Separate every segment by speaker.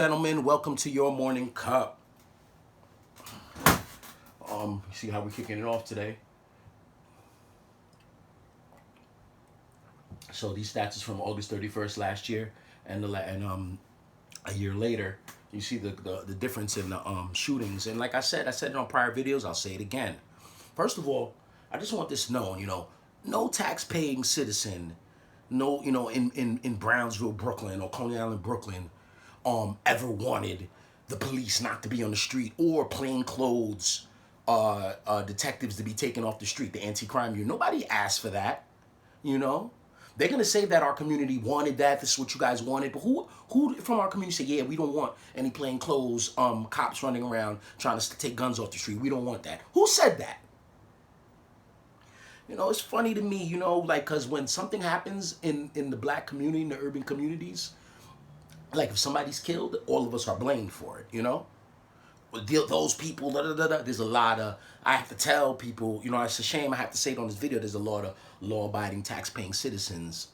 Speaker 1: Gentlemen, welcome to your morning cup. See how we're kicking it off today. So these stats is from August 31st last year, and a year later, you see the difference in the shootings. And like I said it on prior videos. I'll say it again. First of all, I just want this known. No tax-paying citizen, no, in Brownsville, Brooklyn, or Coney Island, Brooklyn, ever wanted the police not to be on the street or plain clothes detectives to be taken off the street, the anti-crime unit. Nobody asked for that, you know. They're gonna say that our community wanted that. This is what you guys wanted. But who from our community say, yeah, we don't want any plain clothes cops running around trying to take guns off the street. We don't want that. Who said that? It's funny to me, like, because when something happens in the black community, in the urban communities, like if somebody's killed, all of us are blamed for it. Those people, da, da, da, da. There's a lot of, I have to tell people, it's a shame I have to say it on this video, there's a lot of law-abiding, tax-paying citizens,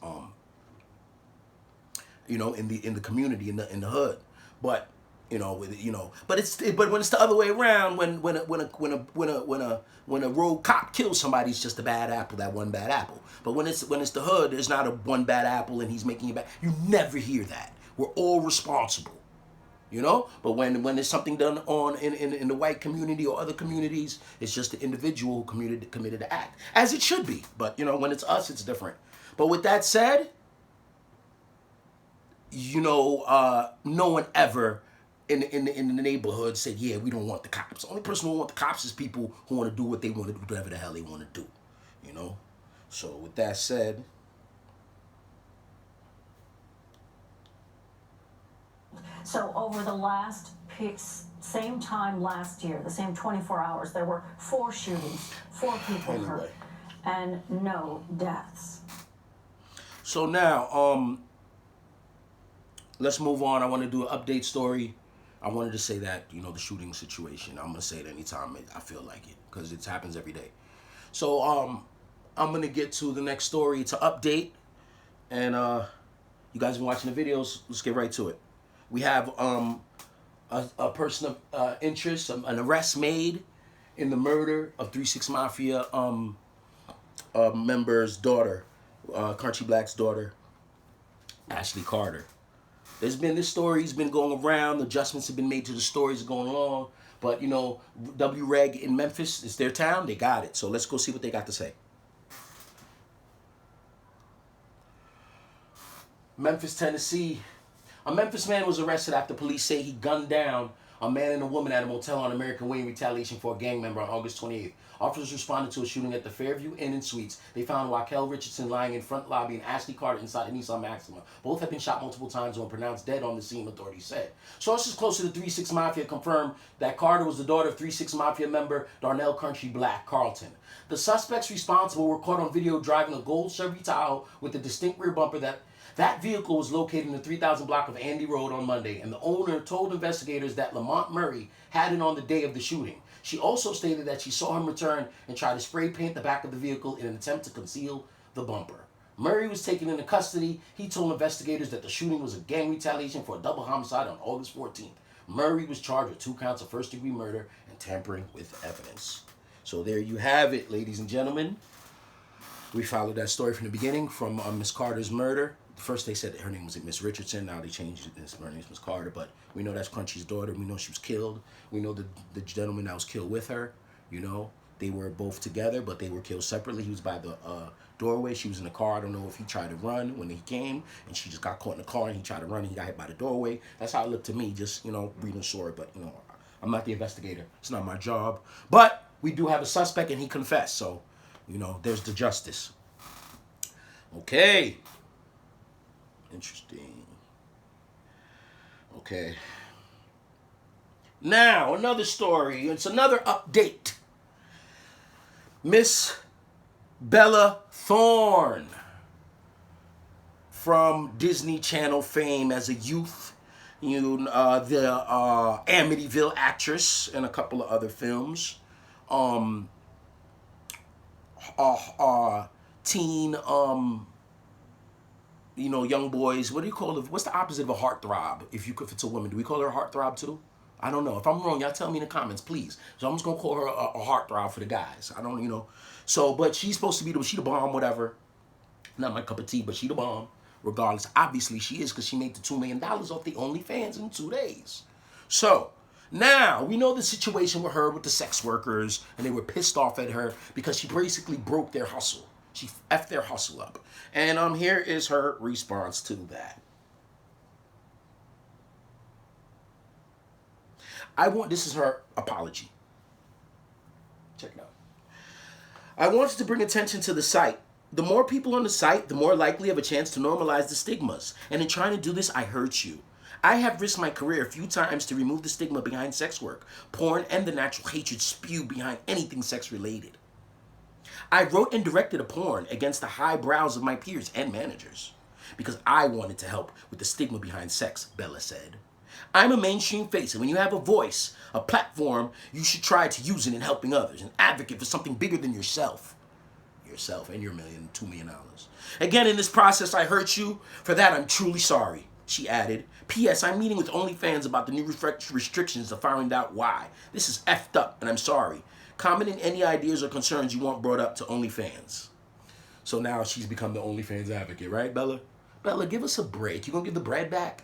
Speaker 1: in the community, in the hood. But, but when it's the other way around, when a rogue cop kills somebody, it's just a bad apple, that one bad apple. But when it's the hood, there's not a one bad apple and he's making it bad. You never hear that. We're all responsible. But when there's something done in the white community or other communities, it's just the individual who committed the act, as it should be. But when it's us, it's different. But with that said, no one ever in the neighborhood said, yeah, we don't want the cops. The only person who want the cops is people who want to do what they want to do, whatever the hell they want to do. So with that said.
Speaker 2: So over the same time last year, the same 24 hours, there were 4 shootings, 4 people hurt, and no deaths.
Speaker 1: So now, let's move on. I want to do an update story. I wanted to say that, the shooting situation. I'm going to say it anytime I feel like it, because it happens every day. So, I'm going to get to the next story to update. And you guys have been watching the videos. Let's get right to it. We have a person of interest, an arrest made in the murder of 3-6 Mafia member's daughter, Crunchy Black's daughter, Ashley Carter. This story's been going around. Adjustments have been made to the stories going along. But, W-Reg in Memphis, it's their town. They got it. So let's go see what they got to say. Memphis, Tennessee. A Memphis man was arrested after police say he gunned down a man and a woman at a motel on American Way in retaliation for a gang member on August 28th. Officers responded to a shooting at the Fairview Inn and Suites. They found Raquel Richardson lying in front lobby and Ashley Carter inside a Nissan Maxima. Both had been shot multiple times and were pronounced dead on the scene, authorities said. Sources close to the 3-6 Mafia confirmed that Carter was the daughter of 3-6 Mafia member Darnell Crunchy Black Carlton. The suspects responsible were caught on video driving a gold Chevy Tahoe with a distinct rear bumper. That vehicle was located in the 3000 block of Andy Road on Monday, and the owner told investigators that Lamont Murray had it on the day of the shooting. She also stated that she saw him return and try to spray paint the back of the vehicle in an attempt to conceal the bumper. Murray was taken into custody. He told investigators that the shooting was a gang retaliation for a double homicide on August 14th. Murray was charged with 2 counts of first-degree murder and tampering with evidence. So there you have it, ladies and gentlemen. We followed that story from the beginning, from Miss Carter's murder. First they said that her name was Miss Richardson. Now they changed it. Her name is Miss Carter. But we know that's Crunchy's daughter. We know she was killed. We know the gentleman that was killed with her. They were both together, but they were killed separately. He was by the doorway. She was in the car. I don't know if he tried to run when he came, and she just got caught in the car, and he tried to run, and he got hit by the doorway. That's how it looked to me, just, reading the story. But, I'm not the investigator. It's not my job. But we do have a suspect, and he confessed. So, there's the justice. Okay. Interesting. Okay. Now, another story. It's another update. Miss Bella Thorne, from Disney Channel fame as a youth, the Amityville actress and a couple of other films. Teen young boys. What do you call it? What's the opposite of a heartthrob? If it's a woman, do we call her a heartthrob too? I don't know. If I'm wrong, y'all tell me in the comments, please. So I'm just gonna call her a heartthrob for the guys. I don't. So, but she's supposed to be she the bomb, whatever. Not my cup of tea, but she the bomb. Regardless, obviously she is, because she made the $2 million off the OnlyFans in 2 days. So now we know the situation with her with the sex workers, and they were pissed off at her because she basically broke their hustle. She effed their hustle up. And here is her response to that. This is her apology. Check it out. I wanted to bring attention to the site. The more people on the site, the more likely have a chance to normalize the stigmas. And in trying to do this, I hurt you. I have risked my career a few times to remove the stigma behind sex work, porn, and the natural hatred spewed behind anything sex related. I wrote and directed a porn against the high brows of my peers and managers because I wanted to help with the stigma behind sex, Bella said. I'm a mainstream face, and when you have a voice, a platform, you should try to use it in helping others and advocate for something bigger than yourself and your $2 million. Again, in this process, I hurt you. For that, I'm truly sorry, she added. P.S. I'm meeting with OnlyFans about the new restrictions to find out why. This is effed up, and I'm sorry. Comment in any ideas or concerns you want brought up to OnlyFans. So now she's become the OnlyFans advocate, right, Bella? Bella, give us a break. You gonna give the bread back?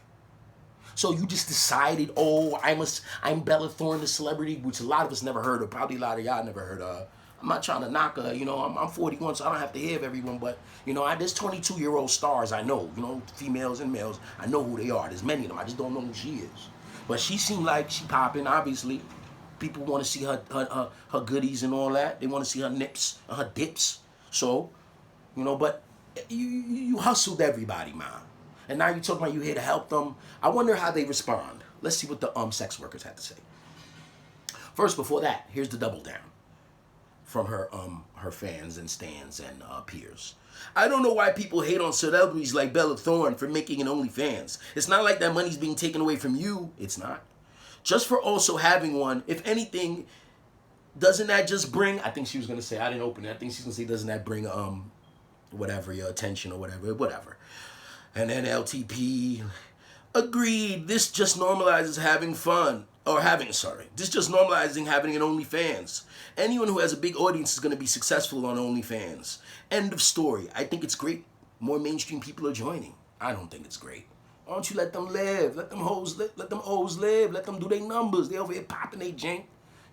Speaker 1: So you just decided, I'm Bella Thorne, the celebrity, which a lot of us never heard of. Probably a lot of y'all never heard of. I'm not trying to knock her, I'm 41, so I don't have to hear of everyone, but, there's 22-year-old stars I know, females and males. I know who they are. There's many of them. I just don't know who she is. But she seemed like she popping, obviously. People want to see her goodies and all that. They want to see her nips, her dips. So, but you hustled everybody, man. And now you're talking about you here to help them. I wonder how they respond. Let's see what the sex workers had to say. First, before that, here's the double down from her fans and stans and peers. I don't know why people hate on celebrities like Bella Thorne for making an OnlyFans. It's not like that money's being taken away from you. It's not. Just for also having one, if anything, doesn't that just bring, I think she was going to say, I didn't open it, I think she's going to say, doesn't that bring, whatever, your attention or whatever. And then LTP, agreed, this just normalizes having fun. This just normalizing having an OnlyFans. Anyone who has a big audience is going to be successful on OnlyFans. End of story. I think it's great. More mainstream people are joining. I don't think it's great. Why don't you let them live? Let them hoes live. Let them O's live. Let them do their numbers. They over here popping their jank.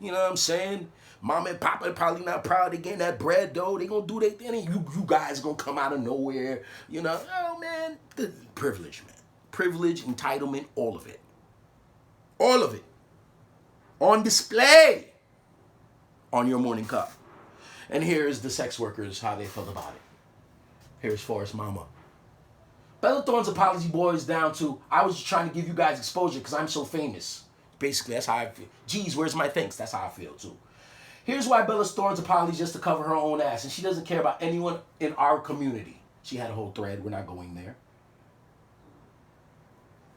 Speaker 1: You know what I'm saying? Mama and Papa are probably not proud of getting that bread, though. They gonna do their thing. And you guys gonna come out of nowhere. Oh, man. Privilege, man. Privilege, entitlement, all of it. All of it. On display on your morning cup. And here's the sex workers, how they felt about it. Here's Forrest Mama. Bella Thorne's apology boils down to, I was just trying to give you guys exposure because I'm so famous. Basically, that's how I feel. Geez, where's my thanks? That's how I feel, too. Here's why Bella Thorne's apology is just to cover her own ass, and she doesn't care about anyone in our community. She had a whole thread. We're not going there.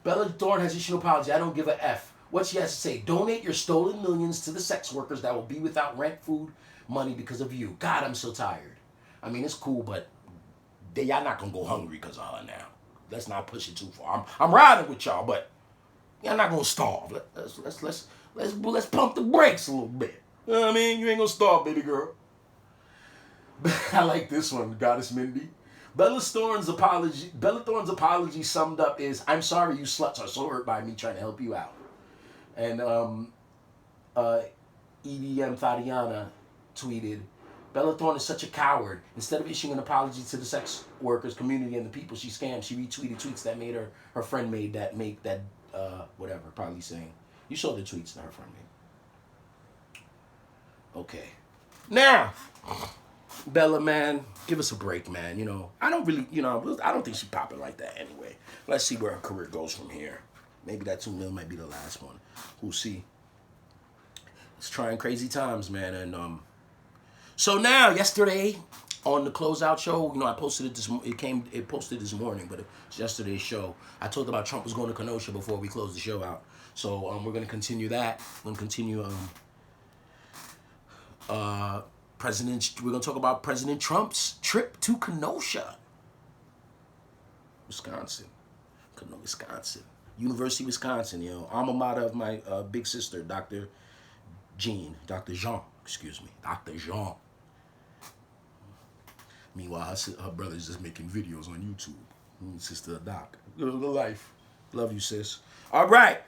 Speaker 1: Bella Thorne has issued an apology. I don't give a F. What she has to say, donate your stolen millions to the sex workers that will be without rent, food, money because of you. God, I'm so tired. I mean, it's cool, but y'all not going to go hungry because of her now. Let's not push it too far. I'm riding with y'all, but y'all not going to starve. Let's pump the brakes a little bit. You know what I mean? You ain't going to starve, baby girl. I like this one, Goddess Mindy. Bella Thorne's apology summed up is, I'm sorry you sluts are so hurt by me trying to help you out. And EDM Thadiana tweeted, Bella Thorne is such a coward. Instead of issuing an apology to the sex workers community and the people she scammed, she retweeted tweets that made her friend make that whatever, probably saying. You saw the tweets that her friend made. Okay. Now, Bella, man, give us a break, man. I don't really, I don't think she's popping like that anyway. Let's see where her career goes from here. Maybe that 2 mil might be the last one. We'll see. It's trying crazy times, man. And so now, yesterday on the closeout show, I posted it. It posted this morning, but it's yesterday's show. I talked about Trump was going to Kenosha before we closed the show out. So we're gonna continue that. We're gonna continue. We're gonna talk about President Trump's trip to Kenosha. Wisconsin. Wisconsin. University of Wisconsin, you know. Alma mater of my big sister, Dr. Jean. Dr. Jean, excuse me. Dr. Jean. Meanwhile, her brother's just making videos on YouTube. Sister Doc. Live the life. Love you, sis. All right.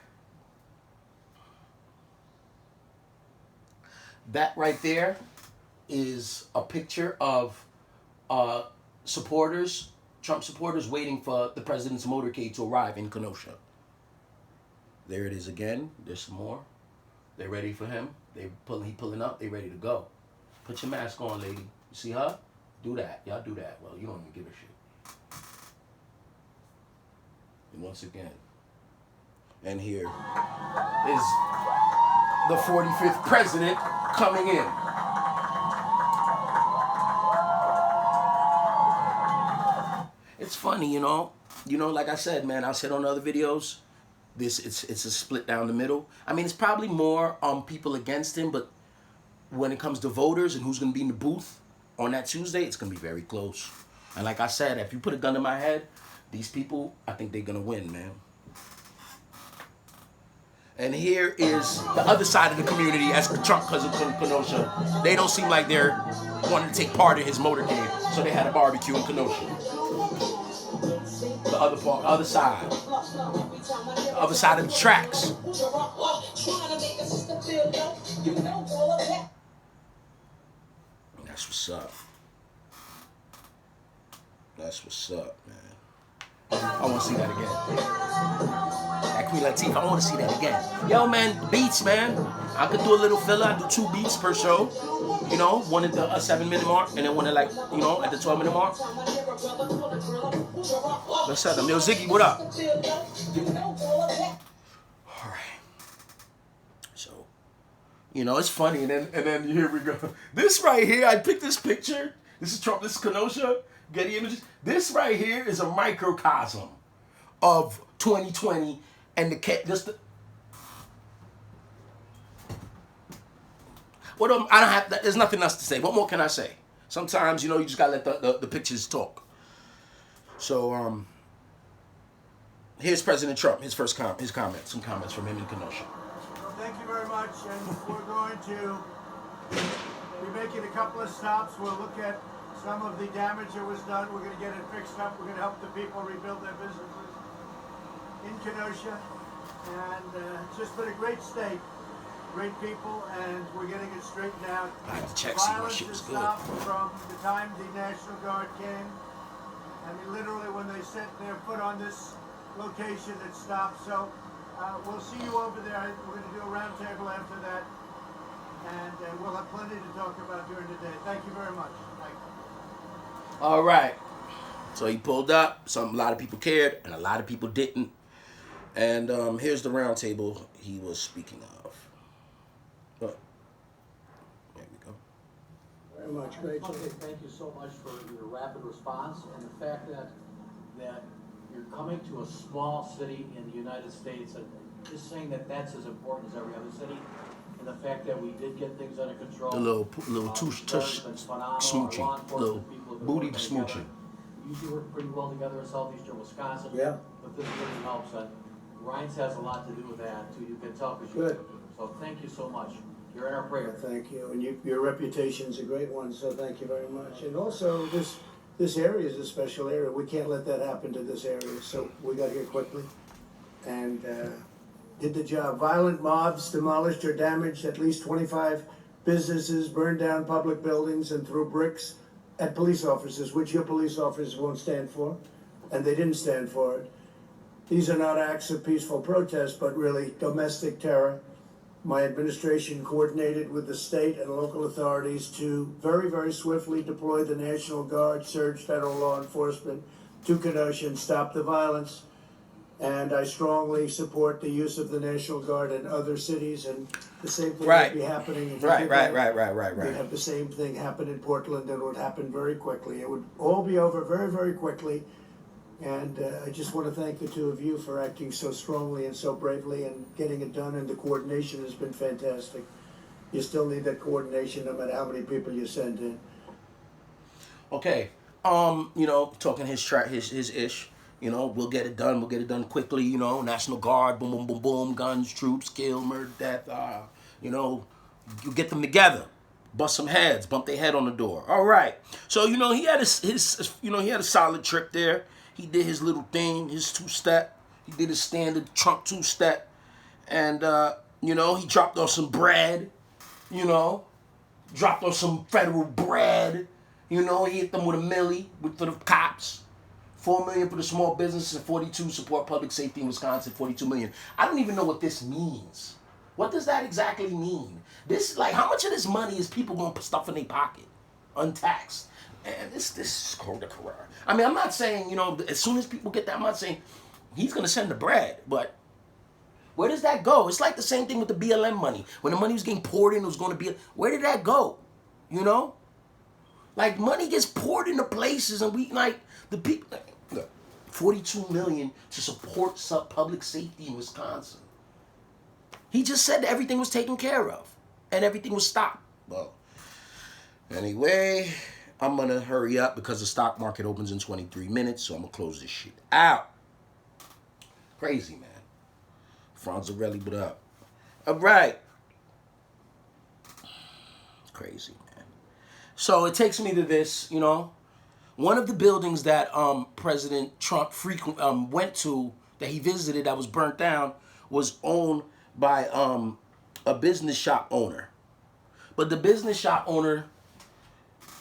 Speaker 1: That right there is a picture of supporters, Trump supporters, waiting for the president's motorcade to arrive in Kenosha. There it is again. There's some more. They're ready for him. He pulling up. They ready to go. Put your mask on, lady. You see her? Do that. Y'all do that. Well, you don't even give a shit. And once again, and here is the 45th president coming in. It's funny, you know. Like I said, man, I said on other videos, it's a split down the middle. I mean, it's probably more people against him, but when it comes to voters and who's going to be in the booth on that Tuesday, it's going to be very close. And like I said, if you put a gun to my head, these people, I think they're going to win, man. And here is the other side of the community as Trump cousin Kenosha. They don't seem like they're wanting to take part in his motorcade, so they had a barbecue in Kenosha. The other side. The other side of the tracks. That's what's up. That's what's up, man. I want to see that again. That Queen Latifah, I want to see that again. Yo, man, beats, man. I could do a little filler. I do 2 beats per show. You know, one at the 7-minute mark, and then one at at the 12-minute mark. Let's set them. Yo, Ziggy, what up? All right. So, it's funny, and then here we go. This right here, I picked this picture. This is Trump. This is Kenosha. Getty Images. This right here is a microcosm of 2020 and I don't have. There's nothing else to say. What more can I say? Sometimes you just gotta let the pictures talk. So here's President Trump. His comments. Some comments from him in Kenosha.
Speaker 3: Well, thank you very much, and we're going to be making a couple of stops. We'll look at some of the damage that was done. We're going to get it fixed up. We're going to help the people rebuild their businesses in Kenosha. And it's just been a great state, great people, and we're getting it straightened out.
Speaker 1: I have to check, see what shit was good.
Speaker 3: Stopped from the time the National Guard came. I mean, literally, when they set their foot on this location, it stopped. So we'll see you over there. We're going to do a round table after that. And we'll have plenty to talk about during the day. Thank you very much. Thank you.
Speaker 1: All right. So he pulled up. A lot of people cared, and a lot of people didn't. And here's the round table he was speaking of. Oh. There we go.
Speaker 3: Very much. Great.
Speaker 4: Okay, thank you so much for your rapid response and the fact that you're coming to a small city in the United States and just saying that that's as important as every other city. And the fact that we did get things under control.
Speaker 1: The little tush smooching, little booty smooching.
Speaker 4: We usually work pretty well together in southeastern Wisconsin.
Speaker 3: Yeah.
Speaker 4: But this really helps. And Ryan's has a lot to do with that too. You can tell because you
Speaker 3: Good.
Speaker 4: So thank you so much. You're in our prayer.
Speaker 3: Thank you. And your reputation's a great one, so thank you very much. And also, this area is a special area. We can't let that happen to this area, so we got here quickly and did the job. Violent mobs demolished or damaged at least 25 businesses, burned down public buildings, and threw bricks at police officers, which your police officers won't stand for, and they didn't stand for it. These are not acts of peaceful protest, but really domestic terror. My administration coordinated with the state and local authorities to very, very swiftly deploy the National Guard, surge federal law enforcement to Kenosha and stop the violence. And I strongly support the use of the National Guard in other cities, and the same thing would be happening. If
Speaker 1: Right.
Speaker 3: We have the same thing happen in Portland, and it would happen very quickly. It would all be over very, very quickly. And I just want to thank the two of you for acting so strongly and so bravely and getting it done, and the coordination has been fantastic. You still need that coordination no matter how many people you send in.
Speaker 1: Okay. Talking his ish. You know, we'll get it done. We'll get it done quickly. You know, National Guard, boom, boom, boom, boom, guns, troops, kill, murder, death. You know, you get them together, bust some heads, bump their head on the door. All right. So you know, he had his you know, he had a solid trip there. He did his little thing, his 2-step. He did his standard Trump 2-step, and you know, he dropped off some bread. You know, dropped off some federal bread. You know, he hit them with $1 million for the cops. $4 million for the small businesses, and 42 support public safety in Wisconsin. 42 million. I don't even know what this means. What does that exactly mean? This, like, how much of this money is people gonna put stuff in their pocket, untaxed? And this is called a career. I mean, I'm not saying, you know, as soon as people get that, I'm not saying he's gonna send the bread, but where does that go? It's like the same thing with the BLM money. When the money was getting poured in, it was gonna be, where did that go? You know, like money gets poured into places, and we like the people. Look, 42 million to support public safety in Wisconsin. He just said that everything was taken care of and everything was stopped. Well, anyway, I'm gonna hurry up because the stock market opens in 23 minutes, so I'm gonna close this shit out. Crazy, man. Franzarelli, what up? All right. Crazy, man. So it takes me to this, you know. One of the buildings that President Trump went to, that he visited, that was burnt down, was owned by a business shop owner. But the business shop owner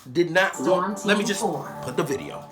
Speaker 1: did not want... Let me just put the video.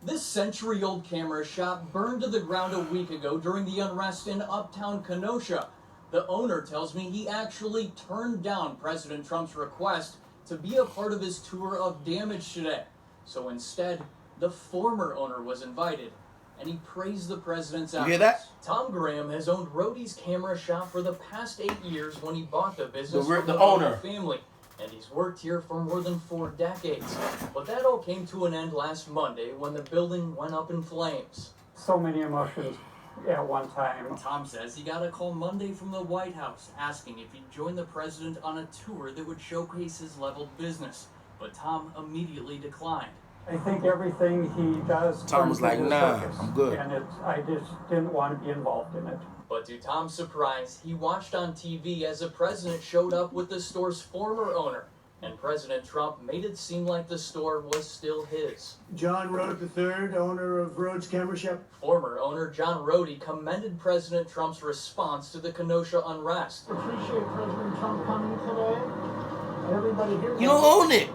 Speaker 5: This century-old camera shop burned to the ground a week ago during the unrest in uptown Kenosha. The owner tells me he actually turned down President Trump's request to be a part of his tour of damage today. So instead, the former owner was invited, and he praised the president's efforts.
Speaker 1: You hear that?
Speaker 5: Tom Graham has owned Rody's Camera Shop for the past 8 years when he bought the business from
Speaker 1: the owner
Speaker 5: family, and he's worked here for more than 4 decades. But that all came to an end last Monday when the building went up in flames.
Speaker 6: So many emotions at one time.
Speaker 5: Tom says he got a call Monday from the White House asking if he'd join the president on a tour that would showcase his leveled business, but Tom immediately declined.
Speaker 6: I think everything he does.
Speaker 1: Tom was like, nah,
Speaker 6: circus,
Speaker 1: I'm good.
Speaker 6: And I just didn't want to be involved in it.
Speaker 5: But to Tom's surprise, he watched on TV as the president showed up with the store's former owner, and President Trump made it seem like the store was still his.
Speaker 3: John Rode III, owner of Rhodes Camera Shop.
Speaker 5: Former owner John Rody commended President Trump's response to the Kenosha unrest.
Speaker 7: Appreciate President Trump coming today. Everybody here.
Speaker 1: You don't own it.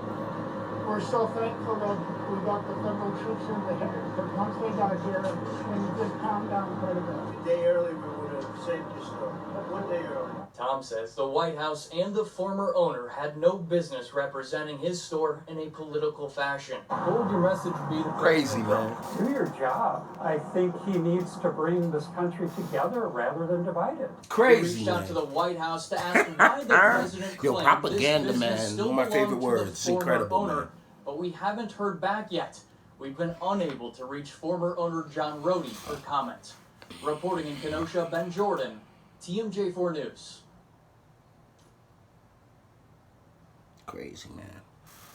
Speaker 7: We're so thankful that we got the federal troops in there. But once they got here, things did calm down quite a bit.
Speaker 3: A day early, we would have saved your store. One day early.
Speaker 5: Tom says the White House and the former owner had no business representing his store in a political fashion. What would your message be to
Speaker 1: Crazy, man.
Speaker 6: Do your job. I think he needs to bring this country together rather than divide it.
Speaker 1: Crazy,
Speaker 5: We reached out
Speaker 1: man.
Speaker 5: to the White House to ask why the president
Speaker 1: Yo,
Speaker 5: claimed
Speaker 1: propaganda,
Speaker 5: this business
Speaker 1: man.
Speaker 5: still
Speaker 1: One of my favorite
Speaker 5: belonged to the
Speaker 1: words. It's
Speaker 5: former
Speaker 1: incredible,
Speaker 5: owner,
Speaker 1: man.
Speaker 5: but we haven't heard back yet. We've been unable to reach former owner John Rody for comment. Reporting in Kenosha, Ben Jordan, TMJ4 News.
Speaker 1: Crazy, man.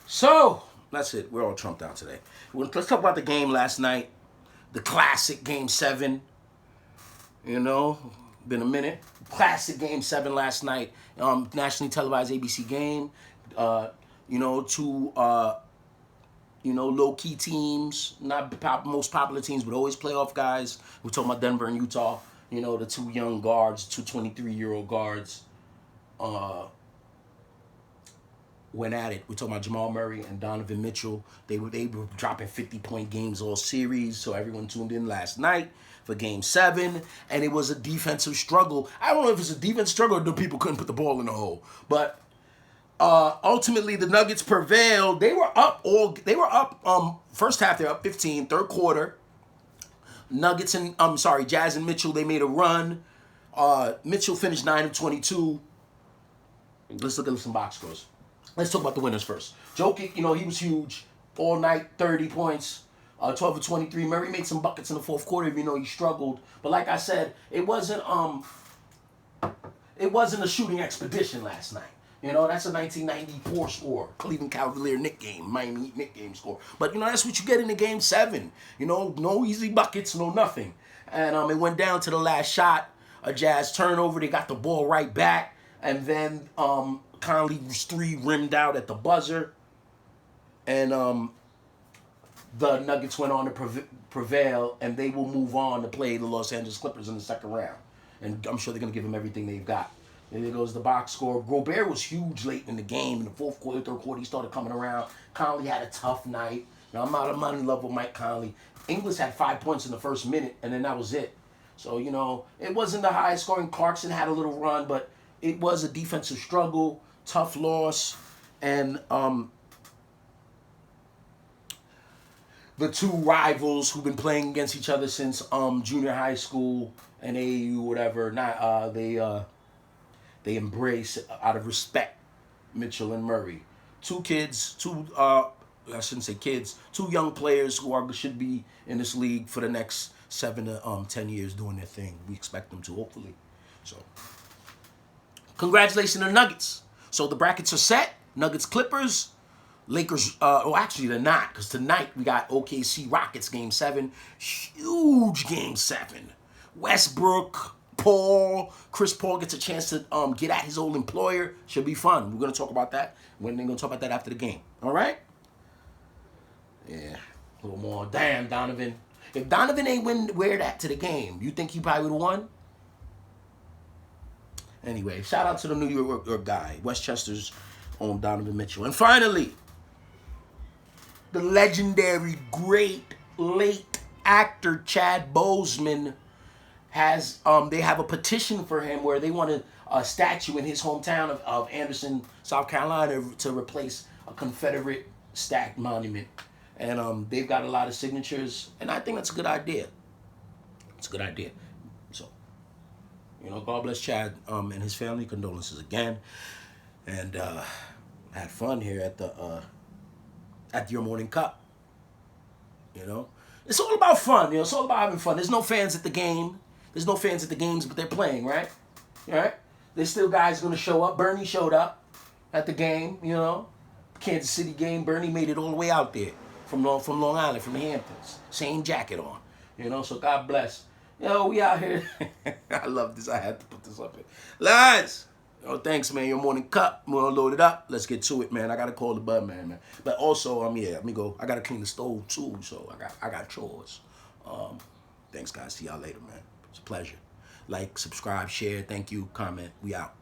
Speaker 1: So, that's it. We're all trumped out today. Let's talk about the game last night. The classic Game 7. You know, been a minute. Classic Game 7 last night. Nationally televised ABC game. You know, two, low-key teams. Not most popular teams, but always playoff guys. We're talking about Denver and Utah. You know, the two young guards, two 23-year-old guards. Went at it. We're talking about Jamal Murray and Donovan Mitchell. They were dropping 50-point games all series, so everyone tuned in last night for Game 7, and it was a defensive struggle. I don't know if it's a defensive struggle or the people couldn't put the ball in the hole, but ultimately the Nuggets prevailed. They were up first half they're up 15, third quarter. Jazz and Mitchell, they made a run. Mitchell finished 9 of 22. Let's look at some box scores. Let's talk about the winners first. Jokic, he was huge. All night, 30 points, 12 of 23. Murray made some buckets in the fourth quarter, even though he struggled. But like I said, it wasn't a shooting expedition last night. You know, that's a 1994 score. Cleveland Cavalier Knick game, Miami Heat Knick game score. But, you know, that's what you get in the game 7. You know, no easy buckets, no nothing. And it went down to the last shot, a Jazz turnover. They got the ball right back. And then Conley was 3 rimmed out at the buzzer. And the Nuggets went on to prevail, and they will move on to play the Los Angeles Clippers in the second round. And I'm sure they're going to give them everything they've got. And there goes the box score. Gobert was huge late in the game. In the fourth quarter, third quarter, he started coming around. Conley had a tough night. Now, I'm in love with Mike Conley. Ingles had 5 points in the first minute, and then that was it. So, you know, it wasn't the highest scoring. Clarkson had a little run, but it was a defensive struggle, tough loss. And the two rivals who've been playing against each other since junior high school and AAU, whatever, they embrace out of respect Mitchell and Murray. Two young players who should be in this league for the next 7 to 10 years doing their thing. We expect them to, hopefully. So, congratulations to the Nuggets. So the brackets are set. Nuggets, Clippers, Lakers. Actually they're not, because tonight we got OKC Rockets game 7. Huge game 7. Westbrook, Chris Paul gets a chance to get at his old employer. Should be fun. We're gonna talk about that. We're gonna talk about that after the game. All right? Yeah, a little more. Damn, Donovan. If Donovan ain't wear that to the game, you think he probably would have won? Anyway, shout out to the New York guy, Westchester's own Donovan Mitchell. And finally, the legendary, great, late actor Chad Boseman has, they have a petition for him where they want a statue in his hometown of Anderson, South Carolina, to replace a Confederate stacked monument. And they've got a lot of signatures, and I think that's a good idea. It's a good idea. So, you know, God bless Chad and his family. Condolences again. And had fun here at Your Morning Cup. You know, it's all about fun. You know, it's all about having fun. There's no fans at the game. There's no fans at the games, but they're playing, right? All right. There's still guys going to show up. Bernie showed up at the game. You know, Kansas City game. Bernie made it all the way out there from Long Island, from the Hamptons. Same jacket on. You know, so God bless. You know, we out here. I love this. I had to put this up here. Lads. Oh, thanks, man. Your Morning Cup. We're gonna load it up. Let's get to it, man. I gotta call the bud, man. But also, yeah, let me go. I gotta clean the stove too, so I got chores. Thanks, guys. See y'all later, man. It's a pleasure. Like, subscribe, share. Thank you. Comment. We out.